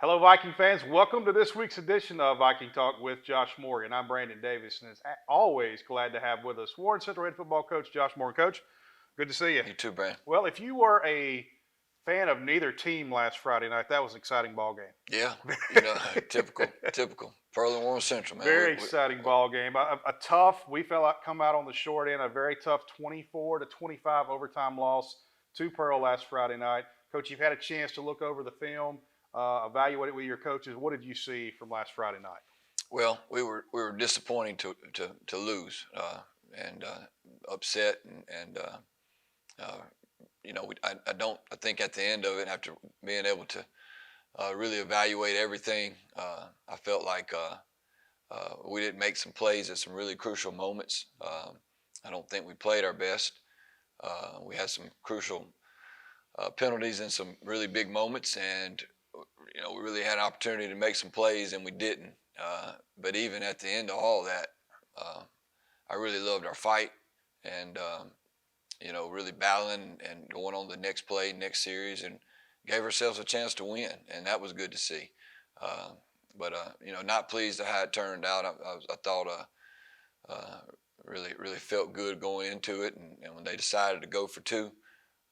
Hello, Viking fans. Welcome to this week's edition of Viking Talk with Josh Morgan. I'm Brandon Davis, and as always, glad to have with us Warren Central head football coach Josh Morgan. Coach, good to see you. You too, Brandon. Well, if you were a fan of neither team last Friday night, that was an exciting ball game. Yeah, typical. Pearl and Warren Central, man. Very exciting ball game. A tough. We felt like come out on the short end. A very tough 24-25 overtime loss to Pearl last Friday night. Coach, you've had a chance to look over the film. Evaluate it with your coaches. What did you see from last Friday night? Well, we were disappointing to lose and upset and I think at the end of it, after being able to really evaluate everything, I felt like we didn't make some plays at some really crucial moments. I don't think we played our best. We had some crucial penalties in some really big moments, and we really had an opportunity to make some plays, and we didn't. But even at the end of all that, I really loved our fight, and really battling and going on the next play, next series, and gave ourselves a chance to win, and that was good to see. But not pleased at how it turned out. I thought really felt good going into it, and when they decided to go for two,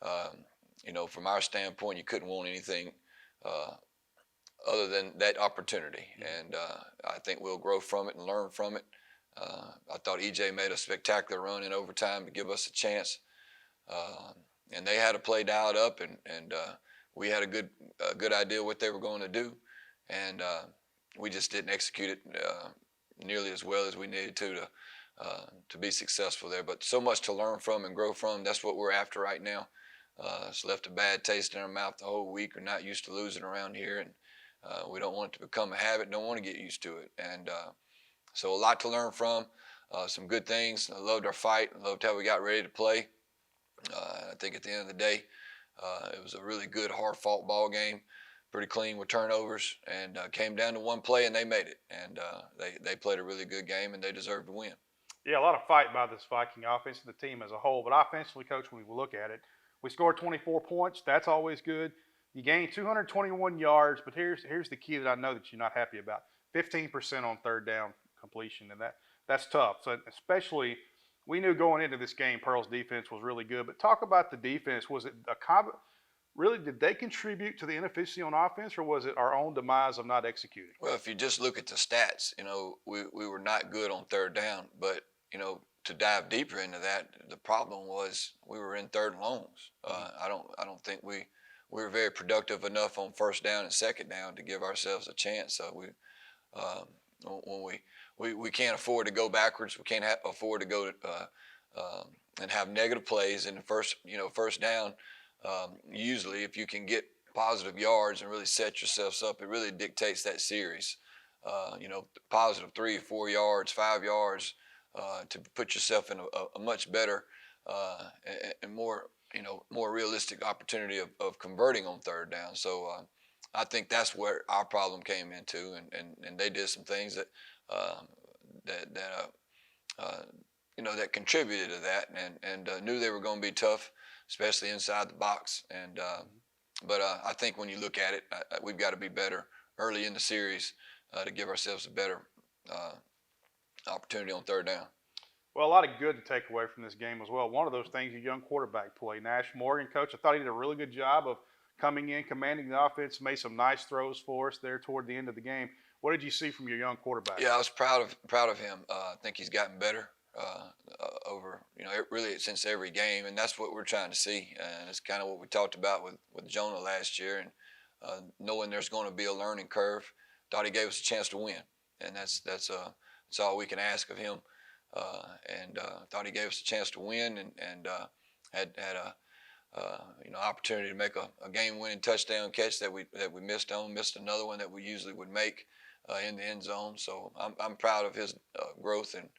from our standpoint, you couldn't want anything other than that opportunity, and I think we'll grow from it and learn from it. I thought EJ made a spectacular run in overtime to give us a chance, and they had a play dialed up, and we had a good idea what they were going to do, and we just didn't execute it nearly as well as we needed to be successful there. But so much to learn from and grow from. That's what we're after right now. It's left a bad taste in our mouth the whole week. We're not used to losing around here, and we don't want it to become a habit. Don't want to get used to it. And so a lot to learn from. Some good things. I loved our fight. I loved how we got ready to play. I think at the end of the day, it was a really good, hard-fought ball game. Pretty clean with turnovers, and came down to one play, and they made it. And they played a really good game, and they deserved to win. Yeah, a lot of fight by this Viking offense and the team as a whole. But offensively, Coach, when we look at it, we scored 24 points. That's always good. You gained 221 yards, but here's the key that I know that you're not happy about: 15% on third down completion, and that's tough. So especially, we knew going into this game, Pearl's defense was really good. But talk about the defense. Was it really, did they contribute to the inefficiency on offense, or was it our own demise of not executing? Well, if you just look at the stats, we were not good on third down. But to dive deeper into that, the problem was we were in third and longs. I don't think we were very productive enough on first down and second down to give ourselves a chance. So we can't afford to go backwards. We can't afford to go and have negative plays in the first down. Usually, if you can get positive yards and really set yourselves up, it really dictates that series. Positive 3, 4 yards, 5 yards to put yourself in a much better and more realistic opportunity of converting on third down. So I think that's where our problem came into, and they did some things that contributed to that, and knew they were going to be tough, especially inside the box. And but I think when you look at it, we've got to be better early in the series to give ourselves a better opportunity on third down. Well, a lot of good to take away from this game as well. One of those things, your young quarterback play. Nash Morgan, Coach, I thought he did a really good job of coming in, commanding the offense, made some nice throws for us there toward the end of the game. What did you see from your young quarterback? Yeah, I was proud of him. I think he's gotten better over really since every game, and that's what we're trying to see. And it's kind of what we talked about with Jonah last year, and knowing there's going to be a learning curve. Thought he gave us a chance to win, and that's all we can ask of him. And thought he gave us a chance to win, and had a opportunity to make a game-winning touchdown catch that we missed another one that we usually would make in the end zone. So I'm proud of his growth and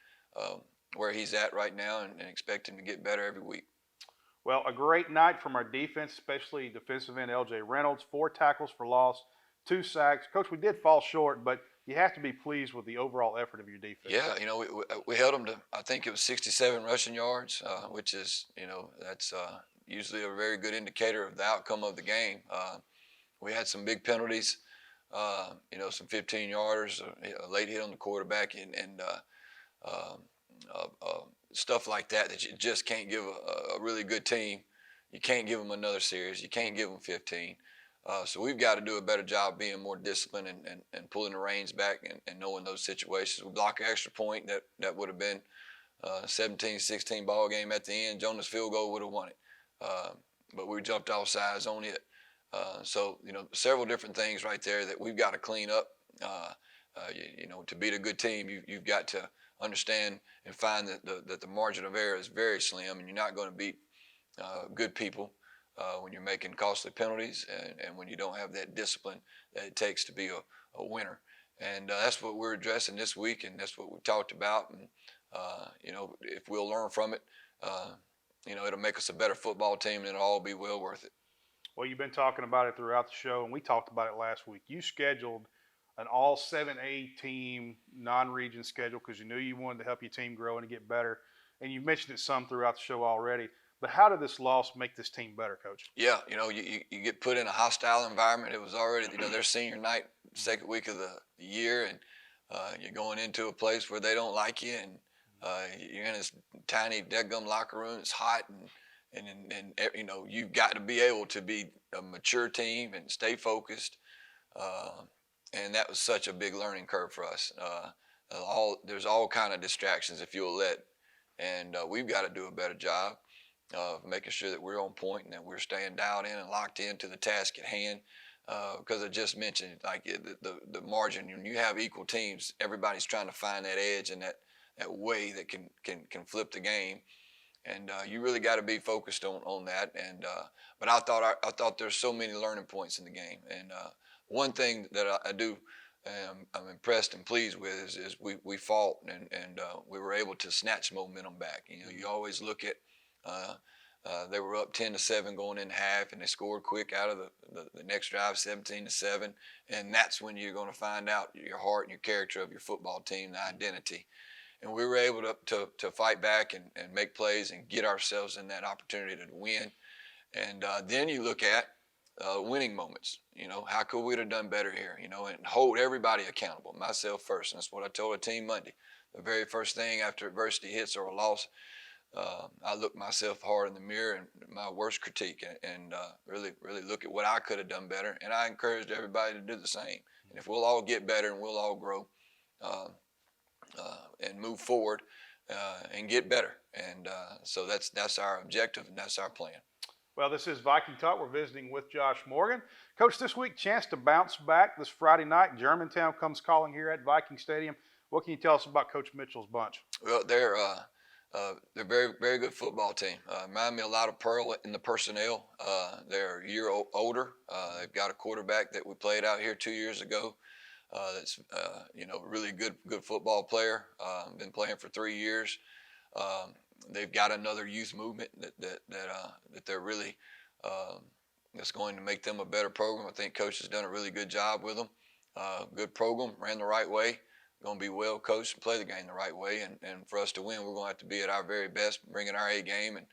where he's at right now, and expect him to get better every week. Well, a great night from our defense, especially defensive end L.J. Reynolds, 4 tackles for loss, 2 sacks. Coach, we did fall short, but you have to be pleased with the overall effort of your defense. Yeah, we held them to, I think it was 67 rushing yards, which is, that's usually a very good indicator of the outcome of the game. We had some big penalties. some 15-yarders, a late hit on the quarterback, and um, stuff like that that you just can't give a really good team. You can't give them another series. You can't give them 15. So we've got to do a better job being more disciplined and pulling the reins back and knowing those situations. We block an extra point that would have been 17-16 ball game at the end. Jonah's field goal would have won it. But we jumped off sides on it. So, several different things right there that we've got to clean up. To beat a good team, you've got to understand and find that the margin of error is very slim, and you're not going to beat good people when you're making costly penalties and when you don't have that discipline that it takes to be a winner. And that's what we're addressing this week, and that's what we talked about. And if we'll learn from it, it'll make us a better football team, and it'll all be well worth it. Well, you've been talking about it throughout the show, and we talked about it last week. You scheduled an all 7A team non-region schedule because you knew you wanted to help your team grow and get better. And you mentioned it some throughout the show already. But how did this loss make this team better, Coach? Yeah, you get put in a hostile environment. It was already, their senior night, second week of the year, and you're going into a place where they don't like you, and you're in this tiny deadgum locker room. It's hot, and you've got to be able to be a mature team and stay focused. And that was such a big learning curve for us. There's all kind of distractions if you'll let, and we've got to do a better job of making sure that we're on point and that we're staying dialed in and locked into the task at hand. Because I just mentioned, like the margin, when you have equal teams, everybody's trying to find that edge and that way that can flip the game. And you really got to be focused on that. And but I thought there's so many learning points in the game. And one thing that I do, I'm impressed and pleased with is we fought and we were able to snatch momentum back. You always look at they were up 10-7 going in half, and they scored quick out of the next drive, 17-7, and that's when you're going to find out your heart and your character of your football team, the identity. And we were able to fight back and make plays and get ourselves in that opportunity to win. And then you look at winning moments. How could we have done better here? And hold everybody accountable, myself first. And that's what I told the team Monday. The very first thing after adversity hits or a loss, I look myself hard in the mirror and my worst critique, and really look at what I could have done better. And I encouraged everybody to do the same. And if we'll all get better and we'll all grow and move forward and get better, and so that's our objective and that's our plan. Well, this is Viking Talk. We're visiting with Josh Morgan. Coach, this week, chance to bounce back this Friday night. Germantown comes calling here at Viking Stadium. What can you tell us about Coach Mitchell's bunch? Well, they're very, very good football team. Remind me a lot of Pearl in the personnel. They're a year older. They've got a quarterback that we played out here 2 years ago. That's really good football player. Been playing for 3 years. They've got another youth movement that they're really that's going to make them a better program. I think Coach has done a really good job with them. Good program, ran the right way. Going to be well coached and play the game the right way. And for us to win, we're going to have to be at our very best, bringing our A game, and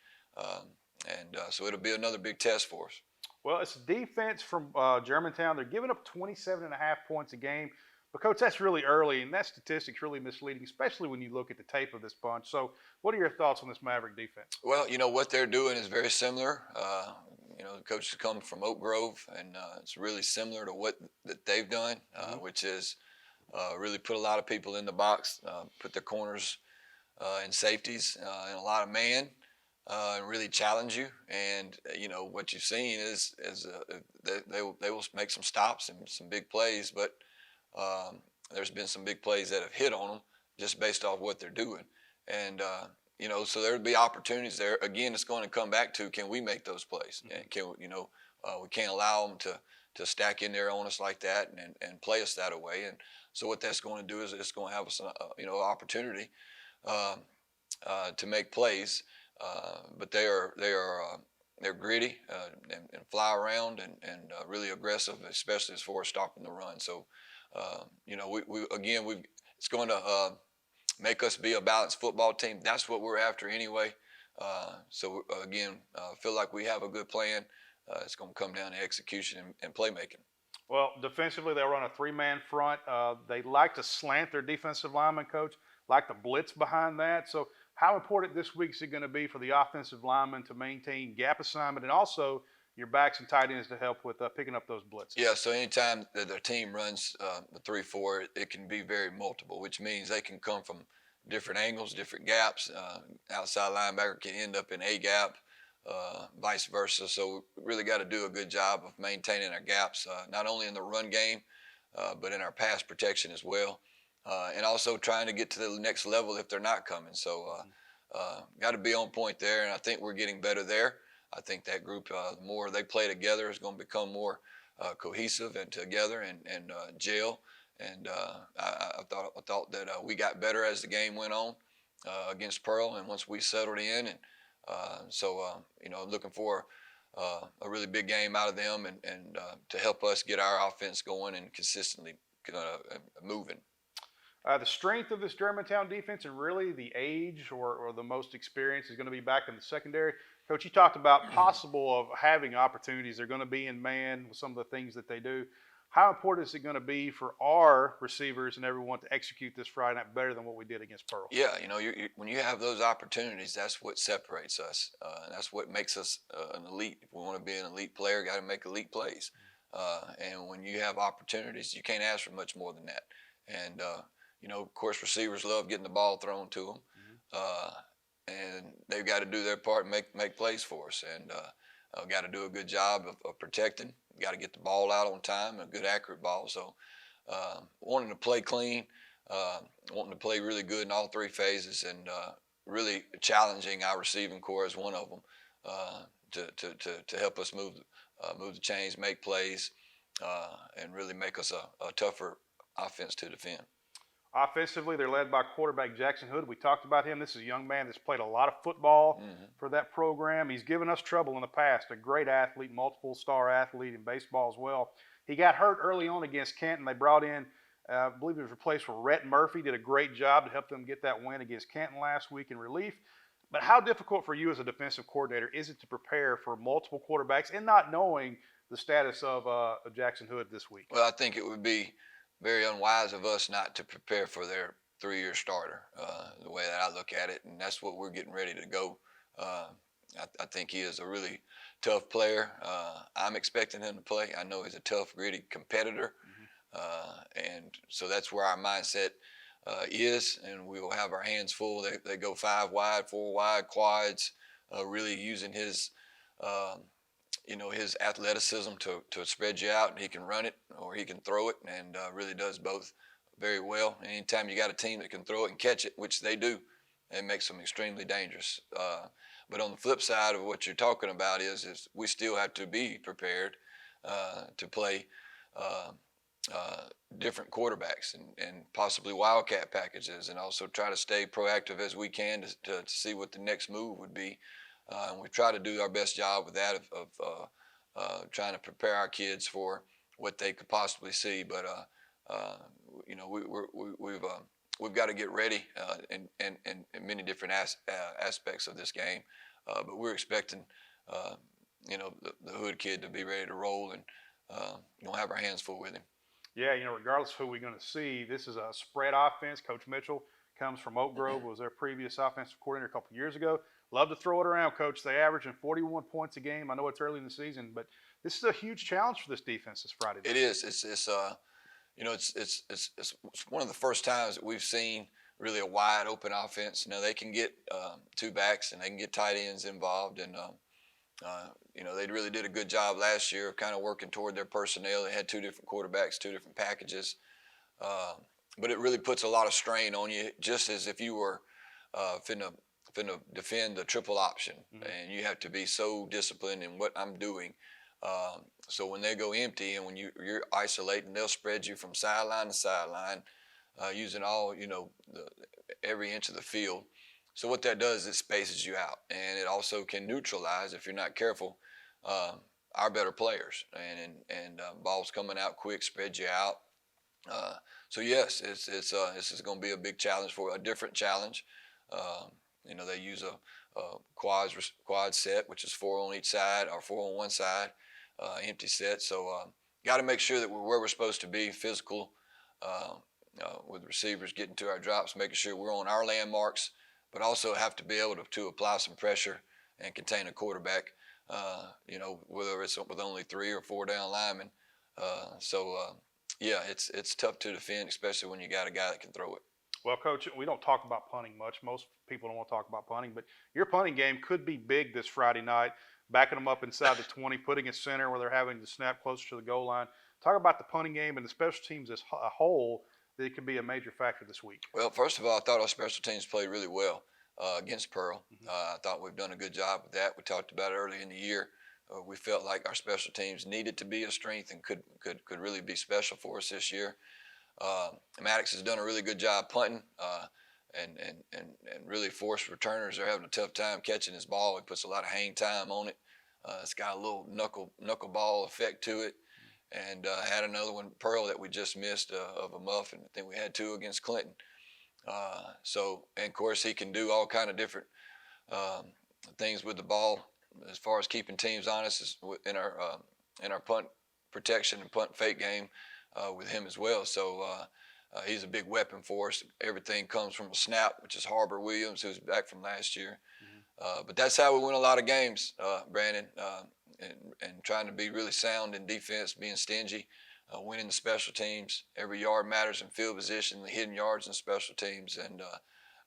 so it'll be another big test for us. Well, it's defense from Germantown. They're giving up 27.5 points a game. But, Coach, that's really early, and that statistic's really misleading, especially when you look at the tape of this bunch. So what are your thoughts on this Maverick defense? Well, what they're doing is very similar. The coaches come from Oak Grove, and it's really similar to what that they've done, which is really put a lot of people in the box, put their corners and safeties and a lot of man, and really challenge you. And what you've seen is they will make some stops and some big plays, but there's been some big plays that have hit on them just based off what they're doing. And so there'll be opportunities there. Again, it's going to come back to, can we make those plays? And we can't allow them to stack in there on us like that and play us that way. And so what that's going to do is it's going to have us opportunity to make plays. But they're gritty and fly around and really aggressive, especially as far as stopping the run. So it's going to make us be a balanced football team. That's what we're after anyway. So feel like we have a good plan. It's going to come down to execution and playmaking. Well, defensively, they'll run a three-man front. They like to slant their defensive lineman coach, like the blitz behind that. So, how important this week is it going to be for the offensive lineman to maintain gap assignment and also your backs and tight ends to help with picking up those Yeah, blitzes? so anytime that their team runs the 3-4, it can be very multiple, which means they can come from different angles, different gaps. Outside linebacker can end up in a gap, vice versa. So we really got to do a good job of maintaining our gaps, not only in the run game, but in our pass protection as well, and also trying to get to the next level if they're not coming. So got to be on point there, and I think we're getting better there. I think that group, the more they play together, is going to become more cohesive and together and gel. And I thought that we got better as the game went on against Pearl, and once we settled in, and looking for a really big game out of them, and to help us get our offense going and consistently moving. The strength of this Germantown defense and really the age or the most experience is going to be back in the secondary. Coach, you talked about possible of having opportunities. They're going to be in man with some of the things that they do. How important is it going to be for our receivers and everyone to execute this Friday night better than what we did against Pearl? Yeah, when you have those opportunities, that's what separates us. That's what makes us an elite. If we want to be an elite player, got to make elite plays. And when you have opportunities, you can't ask for much more than that. And of course, receivers love getting the ball thrown to them, and they've got to do their part and make plays for us. And got to do a good job of protecting. Got to get the ball out on time, a good accurate ball. So wanting to play clean, wanting to play really good in all three phases, and really challenging our receiving core as one of them to help us move the chains, make plays, and really make us a tougher offense to defend. Offensively, they're led by quarterback Jackson Hood. We talked about him. This is a young man that's played a lot of football for that program. He's given us trouble in the past. A great athlete, multiple star athlete in baseball as well. He got hurt early on against Canton. They brought in, I believe he was replaced for Rhett Murphy. Did a great job to help them get that win against Canton last week in relief. But how difficult for you as a defensive coordinator is it to prepare for multiple quarterbacks and not knowing the status of Jackson Hood this week? Well, I think it would be very unwise of us not to prepare for their 3-year starter, the way that I look at it, and that's what we're getting ready to go. I think he is a really tough player. I'm expecting him to play. I know he's a tough, gritty competitor, and so that's where our mindset is, and we will have our hands full. They go 5 wide, 4 wide, quads, really using his his athleticism to spread you out, and he can run it or he can throw it, and really does both very well. Anytime you got a team that can throw it and catch it, which they do, it makes them extremely dangerous. But on the flip side of what you're talking about is we still have to be prepared to play different quarterbacks and possibly wildcat packages, and also try to stay proactive as we can to see what the next move would be. And we try to do our best job with that of trying to prepare our kids for what they could possibly see. But we've got to get ready in many different aspects of this game. But we're expecting the Hood kid to be ready to roll, and we'll have our hands full with him. Yeah, regardless of who we're going to see, this is a spread offense. Coach Mitchell comes from Oak Grove, was their previous offensive coordinator a couple years ago. Love to throw it around, Coach. They averaging 41 points a game. I know it's early in the season, but this is a huge challenge for this defense this Friday night. It is. It's one of the first times that we've seen really a wide open offense. They can get 2 backs and they can get tight ends involved, and they really did a good job last year of kind of working toward their personnel. They had 2 different quarterbacks, 2 different packages, but it really puts a lot of strain on you, just as if you were finna defend the triple option, and you have to be so disciplined in what I'm doing. So when they go empty and when you're isolating, they'll spread you from sideline to sideline, using all every inch of the field. So what that does is it spaces you out, and it also can neutralize, if you're not careful, our better players, and balls coming out quick spread you out. So yes, this is going to be a big challenge, for a different challenge. They use a quad set, which is 4 on each side or 4 on one side, empty set. So got to make sure that we're where we're supposed to be, physical, uh, with receivers getting to our drops, making sure we're on our landmarks, but also have to be able to apply some pressure and contain a quarterback. Whether it's with only 3 or 4 down linemen. Yeah, it's tough to defend, especially when you got a guy that can throw it. Well, Coach, we don't talk about punting much. Most people don't want to talk about punting, but your punting game could be big this Friday night, backing them up inside the 20, putting a center where they're having to snap closer to the goal line. Talk about the punting game and the special teams as a whole, that it could be a major factor this week. Well, first of all, I thought our special teams played really well against Pearl. Mm-hmm. I thought we've done a good job with that. We talked about it early in the year. We felt like our special teams needed to be a strength and could really be special for us this year. Maddox has done a really good job punting, and really forced returners are having a tough time catching his ball. He puts a lot of hang time on it. It's got a little knuckleball effect to it. And had another one, Pearl, that we just missed of a muff, and I think we had 2 against Clinton. And of course, he can do all kind of different things with the ball as far as keeping teams honest in our punt protection and punt fake game with him as well. So he's a big weapon for us. Everything comes from a snap, which is Harbor Williams, who's back from last year. Mm-hmm. But that's how we win a lot of games, Brandon, and trying to be really sound in defense, being stingy, winning the special teams. Every yard matters in field position, the hidden yards in special teams. And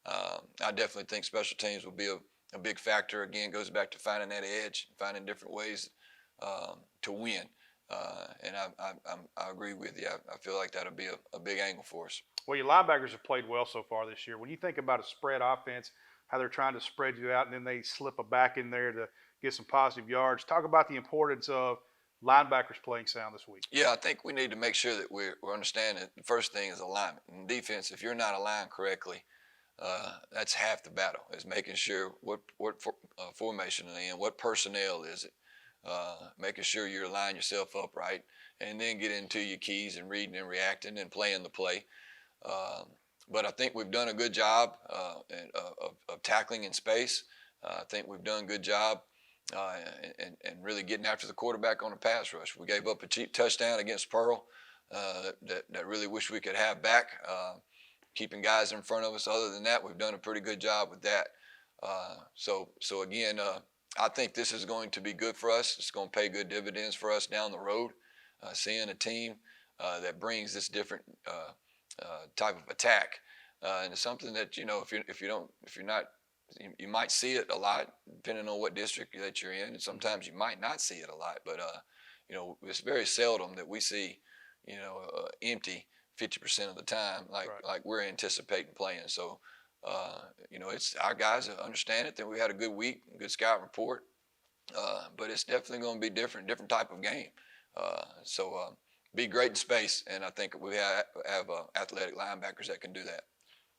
I definitely think special teams will be a big factor. Again, goes back to finding that edge, finding different ways to win. And I agree with you. I feel like that'll be a big angle for us. Well, your linebackers have played well so far this year. When you think about a spread offense, how they're trying to spread you out, and then they slip a back in there to get some positive yards, talk about the importance of linebackers playing sound this week. Yeah, I think we need to make sure that we're understanding the first thing is alignment. In defense, if you're not aligned correctly, that's half the battle, is making sure what formation they're in, what personnel is it, making sure you line yourself up right, and then get into your keys and reading and reacting and playing the play. But I think we've done a good job of tackling in space. I think we've done a good job and really getting after the quarterback on a pass rush. We gave up a cheap touchdown against Pearl that really wish we could have back, keeping guys in front of us. Other than that, we've done a pretty good job with that. So again, I think this is going to be good for us. It's going to pay good dividends for us down the road, seeing a team that brings this different type of attack. And it's something that, if you're not, you might see it a lot depending on what district that you're in, and sometimes you might not see it a lot. But it's very seldom that we see empty 50% of the time like we're anticipating playing. So it's our guys that understand it. Then we had a good week, good scout report, but it's definitely going to be different type of game. Be great in space, and I think we have athletic linebackers that can do that.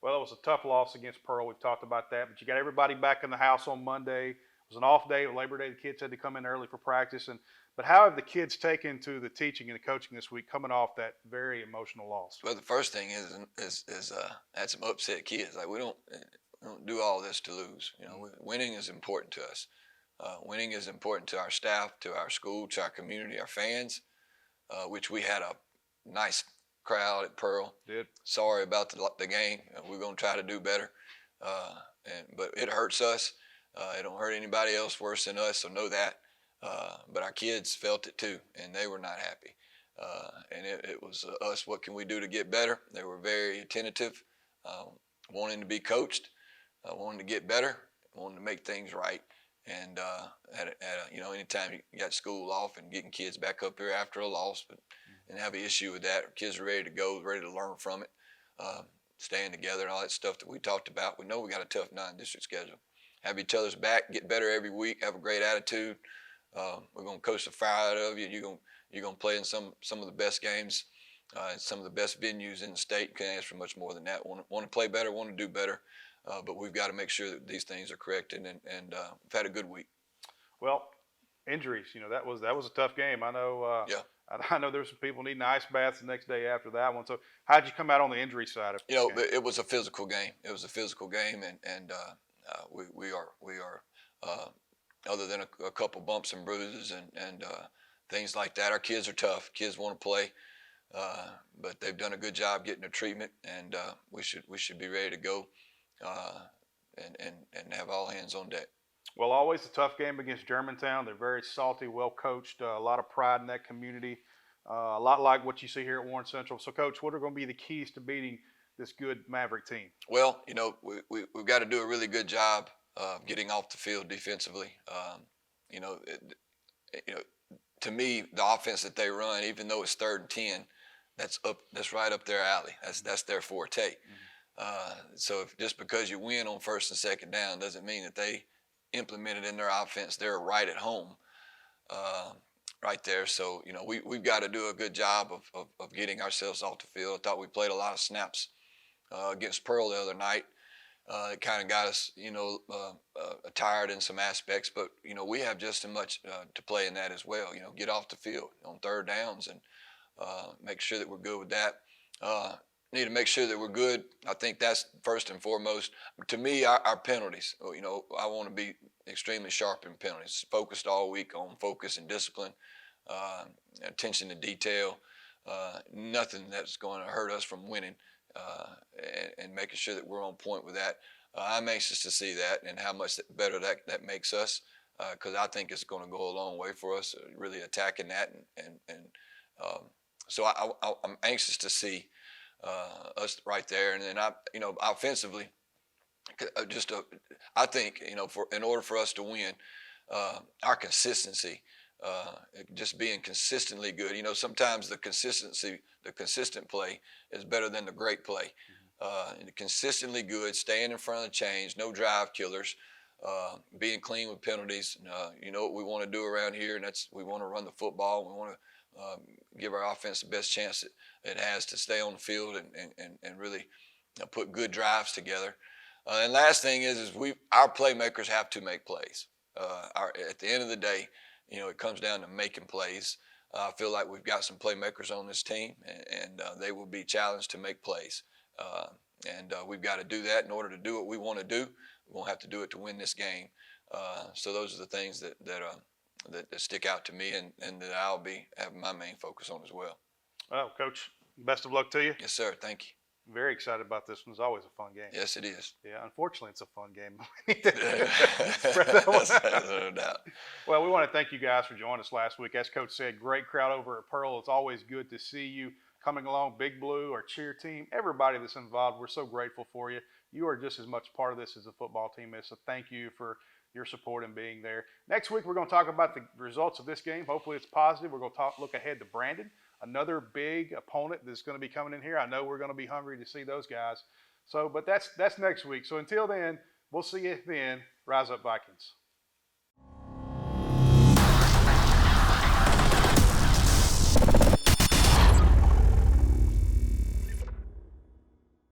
Well, it was a tough loss against Pearl. We've talked about that, but you got everybody back in the house on Monday. It was an off day, Labor Day. The kids had to come in early for practice. But how have the kids taken to the teaching and the coaching this week, coming off that very emotional loss? Well, the first thing is had some upset kids. Like we don't do all this to lose. Winning is important to us. Winning is important to our staff, to our school, to our community, our fans, which we had a nice crowd at Pearl. Did. Sorry about the game. We're going to try to do better. But it hurts us. It don't hurt anybody else worse than us, so know that. But our kids felt it too, and they were not happy. And it was us, what can we do to get better? They were very attentive, wanting to be coached, wanting to get better, wanting to make things right. And anytime you got school off and getting kids back up here after a loss, and have an issue with that, kids are ready to go, ready to learn from it, staying together and all that stuff that we talked about. We know we got a tough non-district schedule. Have each other's back, get better every week, have a great attitude. We're going to coach the fire out of you. You're going to play in some of the best games, some of the best venues in the state. Can't ask for much more than that. Want to play better, want to do better, but we've got to make sure that these things are corrected. And we've had a good week. Well, injuries. That was a tough game. I know. Yeah. I know there's some people needing ice baths the next day after that one. So how'd you come out on the injury side of it? It was a physical game. It was a physical game, and we are other than a couple bumps and bruises and things like that. Our kids are tough. Kids want to play, but they've done a good job getting their treatment, and we should be ready to go, uh, and have all hands on deck. Well, always a tough game against Germantown. They're very salty, well coached, a lot of pride in that community, a lot like what you see here at Warren Central. So, Coach, what are going to be the keys to beating this good Maverick team? Well, we've got to do a really good job of getting off the field defensively. You know, you know, to me, the offense that they run, even though it's 3rd and 10, that's right up their alley. That's their forte. So just because you win on 1st and 2nd down doesn't mean that they implement it in their offense. They're right at home, right there. So we've got to do a good job of getting ourselves off the field. I thought we played a lot of snaps against Pearl the other night. It kind of got us, tired in some aspects, but we have just as much to play in that as well. Get off the field on 3rd downs and make sure that we're good with that. Need to make sure that we're good. I think that's first and foremost. To me, our penalties. I want to be extremely sharp in penalties. Focused all week on focus and discipline, attention to detail. Nothing that's going to hurt us from winning. And making sure that we're on point with that. I'm anxious to see that and how much better that makes us, because I think it's going to go a long way for us, really attacking that. So I'm anxious to see us right there. And then offensively, I think in order for us to win, our consistency. Just being consistently good. Sometimes the consistent play is better than the great play. Consistently good, staying in front of the chains, no drive killers, being clean with penalties. What we want to do around here, and we want to run the football. We want to give our offense the best chance it has to stay on the field and really put good drives together. And last thing is our playmakers have to make plays. At the end of the day, it comes down to making plays. I feel like we've got some playmakers on this team, and they will be challenged to make plays. We've got to do that in order to do what we want to do. We won't have to do it to win this game. So those are the things that stick out to me, and that I'll be having my main focus on as well. Well, Coach, best of luck to you. Yes, sir. Thank you. Very excited about this one. It's always a fun game. Yes, it is. Yeah, unfortunately, it's a fun game. Spread that one out. No doubt. Well, we want to thank you guys for joining us last week. As Coach said, great crowd over at Pearl. It's always good to see you coming along. Big Blue, our cheer team, everybody that's involved. We're so grateful for you. You are just as much part of this as the football team is. So thank you for your support and being there. Next week, we're going to talk about the results of this game. Hopefully, it's positive. We're going to look ahead to Brandon, another big opponent that's going to be coming in here. I know we're going to be hungry to see those guys. But that's next week. So until then, we'll see you then. Rise up, Vikings.